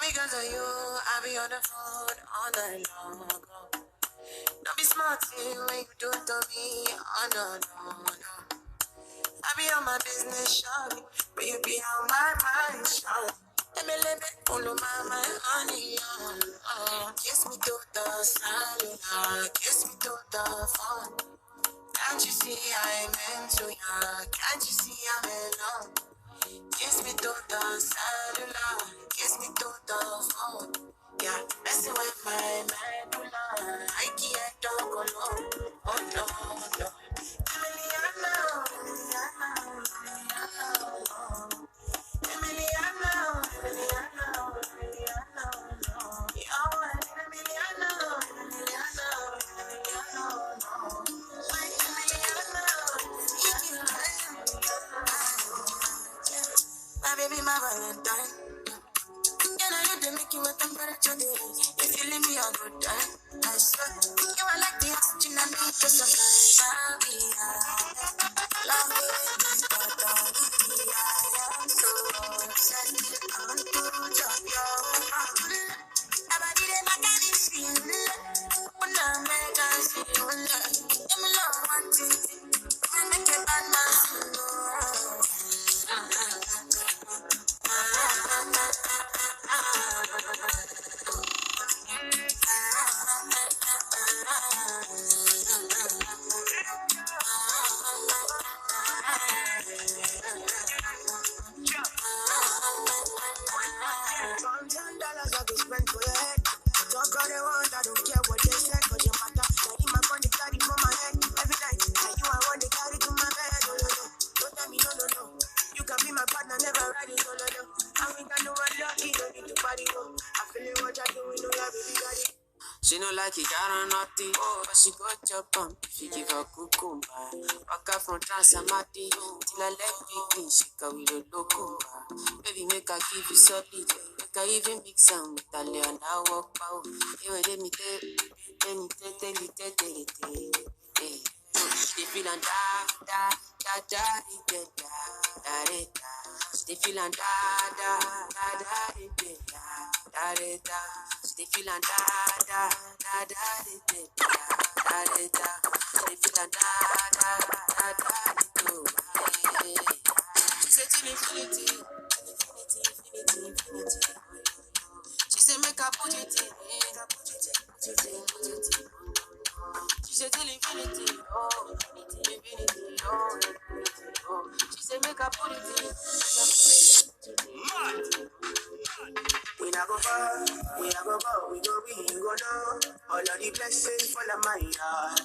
because of you, I be on the phone all night long. Don't be smart when you do it to me. Oh no, no, no. I be on my business, shawty, but you be on my mind, shawty. Let me live it, all of my honey, kiss me to the cellular, kiss me to the phone. Can't you see I'm into ya? Can't you see I'm in love? Kiss me to the cellular, kiss me to the phone. Yeah, messing with my medulla. I can't talk alone. Oh no, no. Emiliana, Emiliana, Emiliana. Emiliana, Emiliana, Emiliana. Yeah, I want Emiliana, Emiliana, Emiliana. Like Emiliana, my baby, my Valentine. Can I get to make you a temperature days? If you leave me a good time, I swear. You are like the oxygen I need to survive. I'll be love me with this thought on me. I am so obsessed. I want to drop your heart. Nobody them I can feel. When I make I see you, give me love one thing. Make it bad man. $1,000 I be spent for your head. Talk all they want, I don't care what they say, cause you matter. Now in my phone, they carry for my head every night. Now you I want, they carry to my bed. Oh, no, no. Don't tell me no, no, no. You can be my partner, never riding solo, no. And we got no one lucky, no need to party, no. I feel it, what you're doing, no, yeah, baby, got it. She know like it got on nothing, but she got your pump. She give her cucumber. Walk out from Transamati till I left me, she go with a locumba. Baby, make her give you solid. Make her even mix some with a and I walk out. You let me tell you. She feelin' da. She feelin' da. She feelin' da. She feelin' She said till infinity. She said make her put it in. She said till infinity. Oh, infinity. Oh. She said make her put it in. We not go far, we go know. All of the blessings fall on my yard.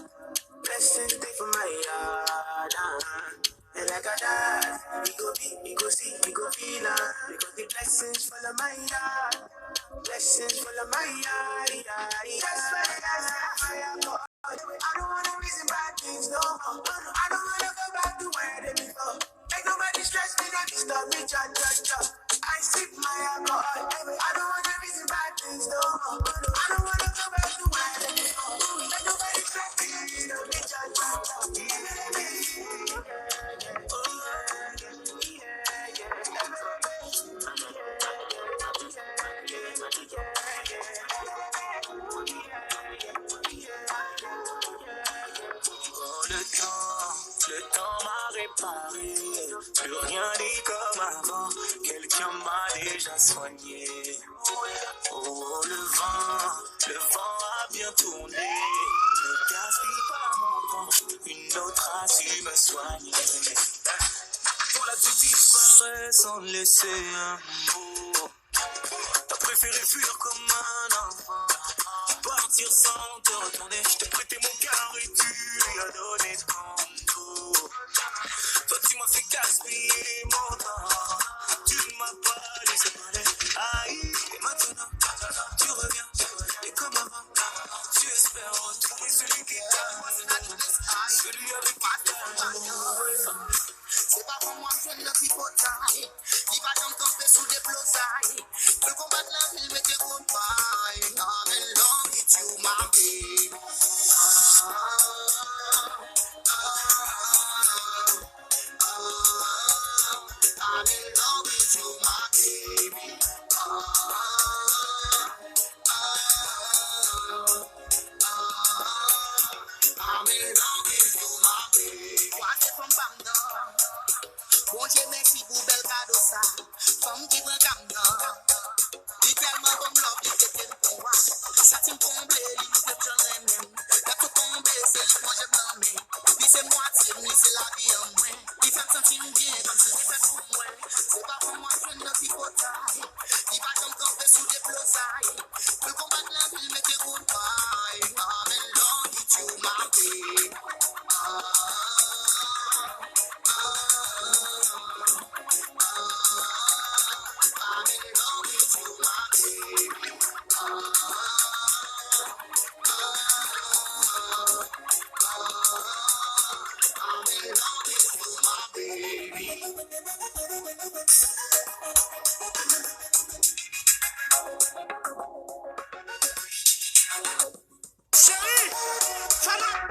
Blessings stay for my yard. And like a dad, we go be, we go see, we go feel because the blessings fall on my yard. Blessings fall on my yard. That's why I go. I don't wanna reason bad things no more. I don't wanna go back to where they before. Make nobody stress me, not disturb me, cha. I sip my alcohol. I don't wanna reason bad things no more. I don't wanna go back to where they before. Make nobody stress me, not disturb me, cha. Le temps m'a réparé, plus rien n'est comme avant, quelqu'un m'a déjà soigné. Oh, le vent a bien tourné, ne gaspille pas mon temps, une autre a su me soigner. Voilà, tu disparais sans laisser un mot, t'as préféré fuir comme un enfant, partir sans te retourner, je t'ai prêté mon cœur et tu lui as donné ton dos. Toi tu m'as fait gaspiller mon temps, tu ne m'as pas laissé parler. Aïe, et maintenant tu reviens, et comme avant, tu espères retrouver celui qui t'aime, celui avec qui t'aime. C'est pas pour moi que je ne pipotaille, il va donc camper sous des blosailles, le combat de la ville mais t'es bon paille, I'm in love with you my baby. I'm in love with you my baby. to the plus side. We come back and we'll make a good boy. I'm in love with you, my baby. I'm in love with you, my baby. I'm in love with you, my baby. Chérie, ça va?